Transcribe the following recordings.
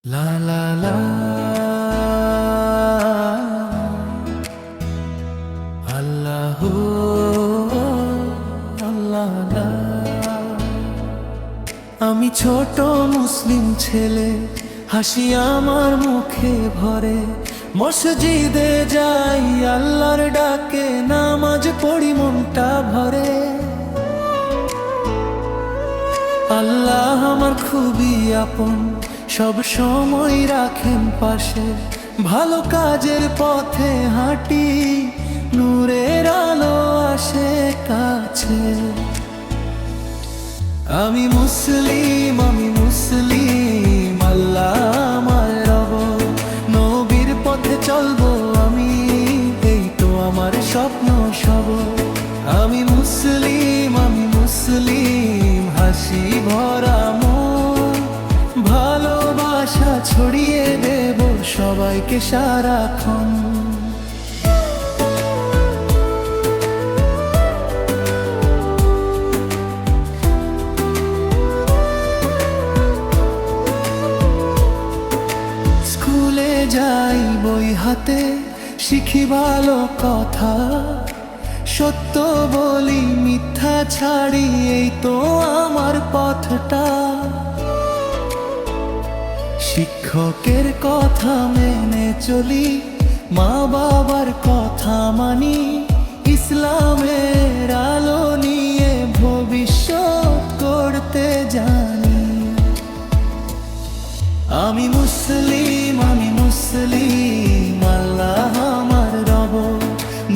লা লা লা আল্লাহ আল্লাহ লা। আমি ছোট মুসলিম ছেলে, হাসি আমার মুখে ভরে, মসজিদে যাই আল্লাহর ডাকে, নামাজ পড়ি মনটা ভরে। আল্লাহ আমার খুবই আপন, সব সময় রাখেন পাশে, ভালো কাজের পথে হাঁটি, নূরের আলো আসে কাছে। আমি মুসলিম, আমি মুসলিম, আল্লাহ আমার রব, নবীর পথে চলবো আমি, এই তো আমার স্বপ্ন সব। আমি মুসলিম, আমি মুসলিম, হাসি ভরা মন, ভালোবাসা ছড়িয়ে দেব সবাইকে সারাক্ষণ। স্কুলে যাই বই হাতে, শিখি ভালো কথা, সত্য বলি মিথ্যা ছাড়ি, এই তো আমার পথটা। শিক্ষকের কথা মেনে চলি, মা বাবার কথা মানি, ইসলামের আলো নিয়ে ভবিষ্যৎ করতে জানি। আমি মুসলিম, আমি মুসলিম, আল্লাহ আমার রব,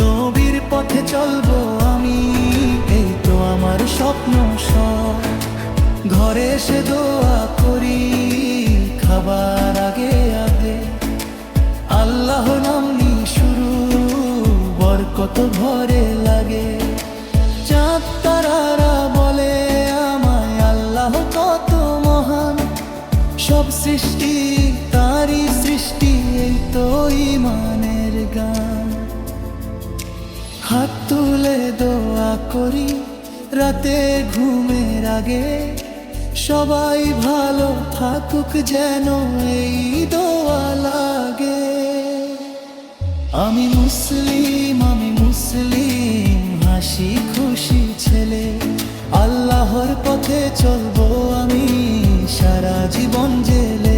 নবীর পথে চলবো আমি, এই তো আমার স্বপ্ন সব। ঘরে এসে দোয়া করি খাবার আগে আগে, আল্লাহ নাম নিয়ে শুরু, বরকত ভরে লাগে। চাঁদ তারারা বলে আমায় আল্লাহ কত মহান, সব সৃষ্টি তারই সৃষ্টি, এই তো ঈমানের গান। হাত তুলে দোয়া করি রাতে ঘুমের আগে, সবাই ভালো থাকুক যেন এই দোয়া লাগে। আমি মুসলিম, আমি মুসলিম, হাসি খুশি ছেলে, আল্লাহর পথে চলবো আমি সারা জীবন জেলে।